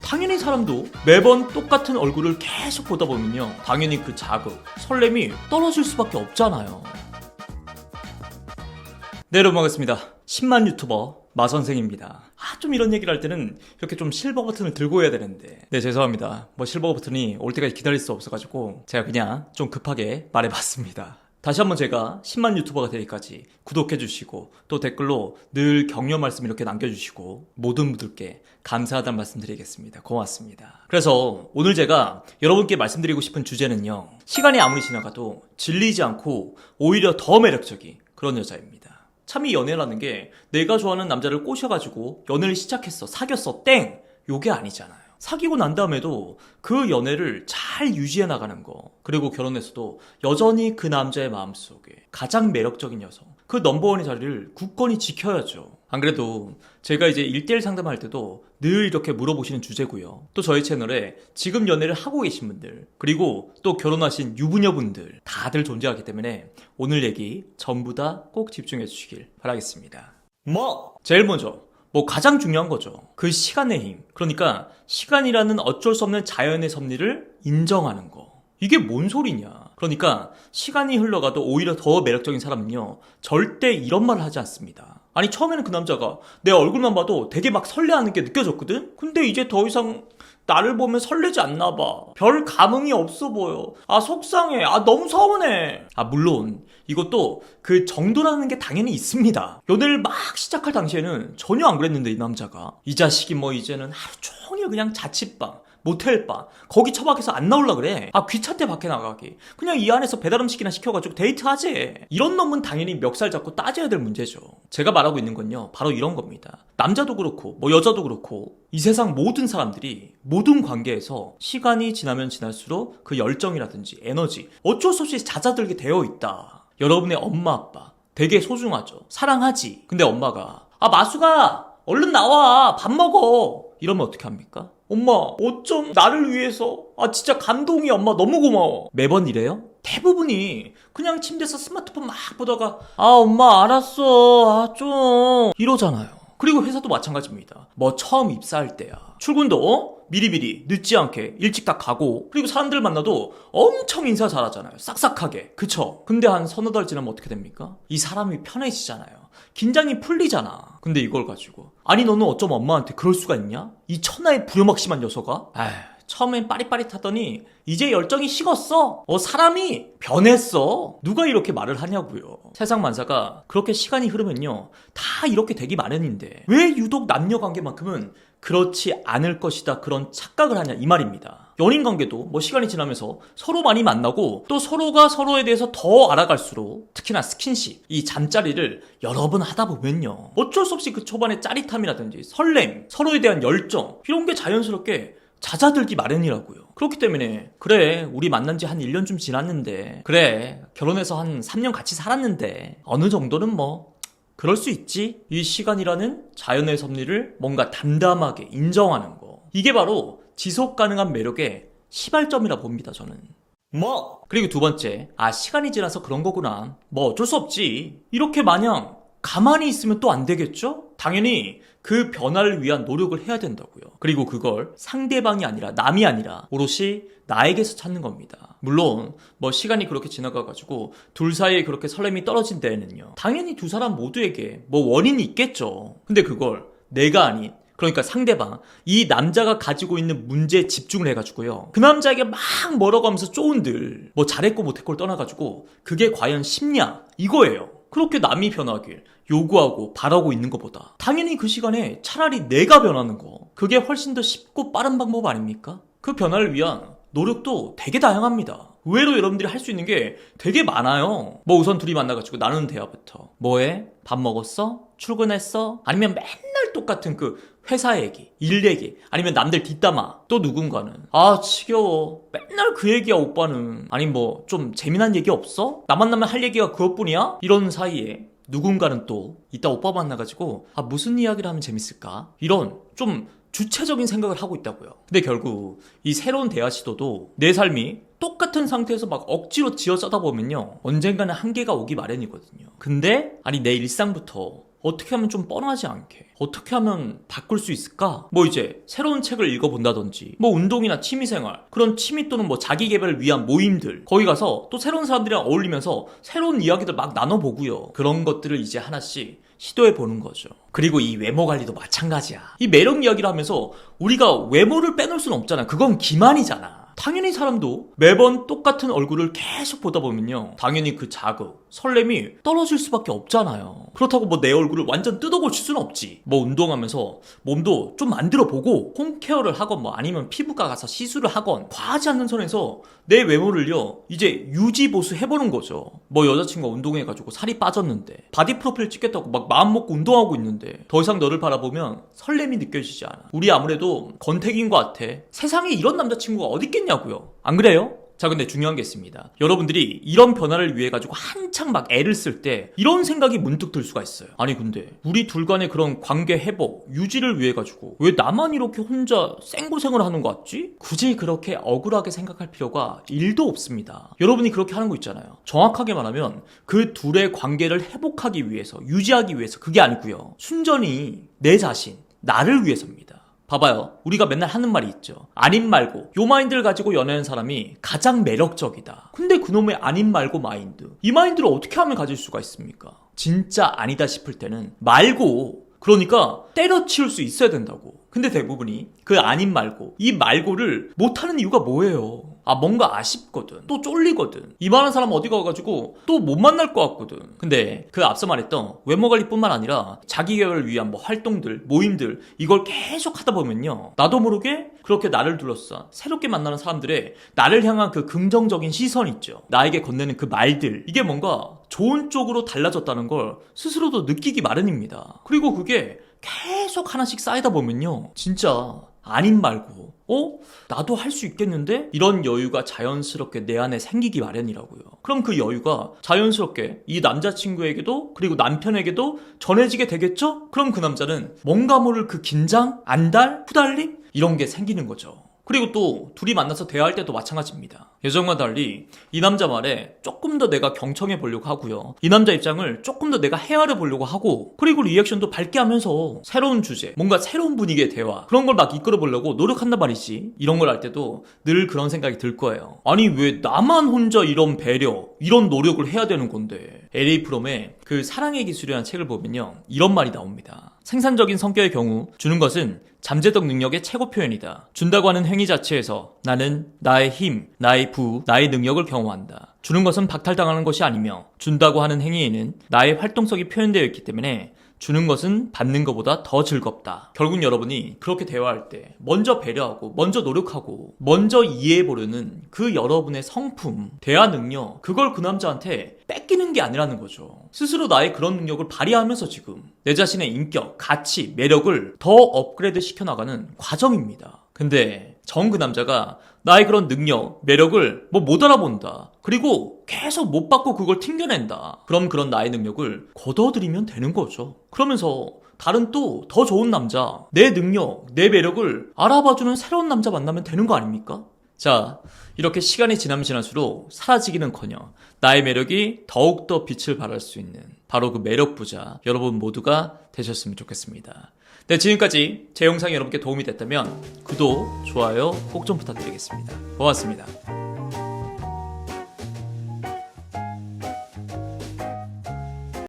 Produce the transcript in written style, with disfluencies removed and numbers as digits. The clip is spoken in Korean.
당연히 사람도 매번 똑같은 얼굴을 계속 보다 보면요, 당연히 그 자극, 설렘이 떨어질 수밖에 없잖아요. 네, 여러분 반갑습니다. 10만 유튜버 마선생입니다. 좀 이런 얘기를 할 때는 이렇게 좀 실버 버튼을 들고 해야 되는데, 네, 죄송합니다. 뭐 실버 버튼이 올 때까지 기다릴 수 없어가지고 제가 그냥 좀 급하게 말해봤습니다. 다시 한번 제가 10만 유튜버가 되기까지 구독해주시고 또 댓글로 늘 격려 말씀 이렇게 남겨주시고 모든 분들께 감사하다는 말씀 드리겠습니다. 고맙습니다. 그래서 오늘 제가 여러분께 말씀드리고 싶은 주제는요, 시간이 아무리 지나가도 질리지 않고 오히려 더 매력적인 그런 여자입니다. 참 이 연애라는 게 내가 좋아하는 남자를 꼬셔가지고 연애를 시작했어, 사귀었어, 땡! 요게 아니잖아요. 사귀고 난 다음에도 그 연애를 잘 유지해 나가는 거, 그리고 결혼해서도 여전히 그 남자의 마음속에 가장 매력적인 여성, 그 넘버원의 자리를 굳건히 지켜야죠. 안 그래도 제가 이제 1대1 상담할 때도 늘 이렇게 물어보시는 주제고요. 또 저희 채널에 지금 연애를 하고 계신 분들, 그리고 또 결혼하신 유부녀분들 다들 존재하기 때문에 오늘 얘기 전부 다 꼭 집중해 주시길 바라겠습니다. 제일 먼저 가장 중요한 거죠. 그 시간의 힘. 그러니까 시간이라는 어쩔 수 없는 자연의 섭리를 인정하는 거. 이게 뭔 소리냐. 그러니까 시간이 흘러가도 오히려 더 매력적인 사람은요, 절대 이런 말을 하지 않습니다. 아니, 처음에는 그 남자가 내 얼굴만 봐도 되게 막 설레하는 게 느껴졌거든? 근데 이제 더 이상 나를 보면 설레지 않나 봐. 별 감흥이 없어 보여. 속상해. 너무 서운해. 물론 이것도 그 정도라는 게 당연히 있습니다. 연애를 막 시작할 당시에는 전혀 안 그랬는데, 이 남자가 이 자식이 뭐 이제는 하루 종일 그냥 자취방, 모텔방 거기 처박혀서 안 나올라 그래. 귀찮대 밖에 나가기. 그냥 이 안에서 배달음식이나 시켜가지고 데이트하지. 이런 놈은 당연히 멱살 잡고 따져야 될 문제죠. 제가 말하고 있는 건요, 바로 이런 겁니다. 남자도 그렇고 여자도 그렇고 이 세상 모든 사람들이 모든 관계에서 시간이 지나면 지날수록 그 열정이라든지 에너지 어쩔 수 없이 잦아들게 되어 있다. 여러분의 엄마 아빠 되게 소중하죠. 사랑하지. 근데 엄마가 마수가 얼른 나와, 밥 먹어, 이러면 어떻게 합니까? 엄마, 어쩜 나를 위해서. 진짜 감동이, 엄마 너무 고마워. 매번 이래요? 대부분이 그냥 침대에서 스마트폰 막 보다가 엄마 알았어, 좀 이러잖아요. 그리고 회사도 마찬가지입니다. 처음 입사할 때야, 출근도 미리미리 늦지 않게 일찍 딱 가고, 그리고 사람들 만나도 엄청 인사 잘하잖아요. 싹싹하게. 그쵸? 근데 한 서너 달 지나면 어떻게 됩니까? 이 사람이 편해지잖아요. 긴장이 풀리잖아. 근데 이걸 가지고 너는 어쩜 엄마한테 그럴 수가 있냐? 이 천하의 불효막심한 녀석아? 처음엔 빠릿빠릿하더니 이제 열정이 식었어. 사람이 변했어. 누가 이렇게 말을 하냐고요. 세상 만사가 그렇게 시간이 흐르면요, 다 이렇게 되기 마련인데 왜 유독 남녀관계만큼은 그렇지 않을 것이다, 그런 착각을 하냐, 이 말입니다. 연인관계도 시간이 지나면서 서로 많이 만나고 또 서로가 서로에 대해서 더 알아갈수록, 특히나 스킨십, 이 잠자리를 여러 번 하다 보면요, 어쩔 수 없이 그 초반의 짜릿함이라든지 설렘, 서로에 대한 열정, 이런 게 자연스럽게 잦아들기 마련이라고요. 그렇기 때문에 그래, 우리 만난 지 한 1년 좀 지났는데, 그래, 결혼해서 한 3년 같이 살았는데 어느 정도는 그럴 수 있지. 이 시간이라는 자연의 섭리를 뭔가 담담하게 인정하는 거, 이게 바로 지속 가능한 매력의 시발점이라 봅니다, 저는. 그리고 두 번째, 시간이 지나서 그런 거구나, 어쩔 수 없지, 이렇게 마냥 가만히 있으면 또 안 되겠죠? 당연히 그 변화를 위한 노력을 해야 된다고요. 그리고 그걸 상대방이 아니라, 남이 아니라 오롯이 나에게서 찾는 겁니다. 물론 시간이 그렇게 지나가가지고 둘 사이에 그렇게 설렘이 떨어진 데에는요, 당연히 두 사람 모두에게 원인이 있겠죠. 근데 그걸 내가 아닌, 그러니까 상대방, 이 남자가 가지고 있는 문제에 집중을 해가지고요, 그 남자에게 막 뭐라고 하면서 쪼은들, 잘했고 못했고를 떠나가지고 그게 과연 쉽냐, 이거예요. 그렇게 남이 변하길 요구하고 바라고 있는 것보다 당연히 그 시간에 차라리 내가 변하는 거, 그게 훨씬 더 쉽고 빠른 방법 아닙니까? 그 변화를 위한 노력도 되게 다양합니다. 의외로 여러분들이 할 수 있는 게 되게 많아요. 우선 둘이 만나가지고 나누는 대화부터, 뭐해? 밥 먹었어? 출근했어? 아니면 맨날 똑같은 그 회사 얘기, 일 얘기, 아니면 남들 뒷담화. 또 누군가는 지겨워, 맨날 그 얘기야 오빠는. 아니 좀 재미난 얘기 없어? 나 만나면 할 얘기가 그것뿐이야? 이런 사이에 누군가는 또 이따 오빠 만나가지고 무슨 이야기를 하면 재밌을까? 이런 좀 주체적인 생각을 하고 있다고요. 근데 결국 이 새로운 대화 시도도 내 삶이 똑같은 상태에서 막 억지로 지어 짜다 보면요, 언젠가는 한계가 오기 마련이거든요. 근데 내 일상부터 어떻게 하면 좀 뻔하지 않게, 어떻게 하면 바꿀 수 있을까? 뭐 이제 새로운 책을 읽어본다든지, 뭐 운동이나 취미생활, 그런 취미 또는 뭐 자기 개발을 위한 모임들, 거기 가서 또 새로운 사람들이랑 어울리면서 새로운 이야기들 막 나눠보고요. 그런 것들을 이제 하나씩 시도해보는 거죠. 그리고 이 외모 관리도 마찬가지야. 이 매력 이야기를 하면서 우리가 외모를 빼놓을 수는 없잖아. 그건 기만이잖아. 당연히 사람도 매번 똑같은 얼굴을 계속 보다 보면요, 당연히 그 자극, 설렘이 떨어질 수밖에 없잖아요. 그렇다고 뭐 내 얼굴을 완전 뜯어고칠 수는 없지. 뭐 운동하면서 몸도 좀 만들어보고 홈케어를 하건 뭐 아니면 피부과 가서 시술을 하건 과하지 않는 선에서 내 외모를요 이제 유지보수 해보는 거죠. 뭐 여자친구가 운동해가지고 살이 빠졌는데 바디 프로필 찍겠다고 막 마음먹고 운동하고 있는데 더 이상 너를 바라보면 설렘이 느껴지지 않아. 우리 아무래도 권태기인 것 같아. 세상에 이런 남자친구가 어디 있겠냐고요. 안 그래요? 자, 근데 중요한 게 있습니다. 여러분들이 이런 변화를 위해 가지고 한창 막 애를 쓸 때 이런 생각이 문득 들 수가 있어요. 아니 근데 우리 둘 간의 그런 관계 회복, 유지를 위해 가지고 왜 나만 이렇게 혼자 생고생을 하는 것 같지? 굳이 그렇게 억울하게 생각할 필요가 1도 없습니다. 여러분이 그렇게 하는 거 있잖아요. 정확하게 말하면 그 둘의 관계를 회복하기 위해서, 유지하기 위해서, 그게 아니고요. 순전히 내 자신, 나를 위해서입니다. 봐봐요. 우리가 맨날 하는 말이 있죠. 아님 말고. 요 마인드를 가지고 연애하는 사람이 가장 매력적이다. 근데 그놈의 아님 말고 마인드, 이 마인드를 어떻게 하면 가질 수가 있습니까? 진짜 아니다 싶을 때는 말고, 그러니까 때려치울 수 있어야 된다고. 근데 대부분이 그 아님 말고, 이 말고를 못하는 이유가 뭐예요? 아, 뭔가 아쉽거든, 또 쫄리거든, 이만한 사람 어디 가가지고 또 못 만날 것 같거든. 근데 그 앞서 말했던 외모관리뿐만 아니라 자기 개발을 위한 뭐 활동들, 모임들, 이걸 계속 하다 보면요, 나도 모르게 그렇게 나를 둘러싸 새롭게 만나는 사람들의 나를 향한 그 긍정적인 시선 있죠, 나에게 건네는 그 말들, 이게 뭔가 좋은 쪽으로 달라졌다는 걸 스스로도 느끼기 마련입니다. 그리고 그게 계속 하나씩 쌓이다 보면요, 진짜 아님 말고 나도 할 수 있겠는데? 이런 여유가 자연스럽게 내 안에 생기기 마련이라고요. 그럼 그 여유가 자연스럽게 이 남자친구에게도, 그리고 남편에게도 전해지게 되겠죠? 그럼 그 남자는 뭔가 모를 그 긴장, 안달, 후달림? 이런 게 생기는 거죠. 그리고 또 둘이 만나서 대화할 때도 마찬가지입니다. 예전과 달리 이 남자 말에 조금 더 내가 경청해 보려고 하고요, 이 남자 입장을 조금 더 내가 헤아려 보려고 하고, 그리고 리액션도 밝게 하면서 새로운 주제, 뭔가 새로운 분위기의 대화, 그런 걸 막 이끌어 보려고 노력한단 말이지. 이런 걸 할 때도 늘 그런 생각이 들 거예요. 아니 왜 나만 혼자 이런 배려, 이런 노력을 해야 되는 건데. LA 프롬의 그 사랑의 기술이라는 책을 보면요, 이런 말이 나옵니다. 생산적인 성격의 경우 주는 것은 잠재적 능력의 최고 표현이다. 준다고 하는 행위 자체에서 나는 나의 힘, 나의 부, 나의 능력을 경험한다. 주는 것은 박탈당하는 것이 아니며, 준다고 하는 행위에는 나의 활동성이 표현되어 있기 때문에 주는 것은 받는 것보다 더 즐겁다. 결국 여러분이 그렇게 대화할 때 먼저 배려하고, 먼저 노력하고, 먼저 이해해보려는 그 여러분의 성품, 대화 능력, 그걸 그 남자한테 뺏기는 게 아니라는 거죠. 스스로 나의 그런 능력을 발휘하면서 지금 내 자신의 인격, 가치, 매력을 더 업그레이드 시켜나가는 과정입니다. 근데 정 그 남자가 나의 그런 능력, 매력을 뭐 못 알아본다, 그리고 계속 못 받고 그걸 튕겨낸다. 그럼 그런 나의 능력을 걷어들이면 되는 거죠. 그러면서 다른 또 더 좋은 남자, 내 능력, 내 매력을 알아봐주는 새로운 남자 만나면 되는 거 아닙니까? 자, 이렇게 시간이 지나면 지날수록 사라지기는커녕 나의 매력이 더욱더 빛을 발할 수 있는 바로 그 매력 부자 여러분 모두가 되셨으면 좋겠습니다. 네, 지금까지 제 영상이 여러분께 도움이 됐다면 구독, 좋아요 꼭 좀 부탁드리겠습니다. 고맙습니다.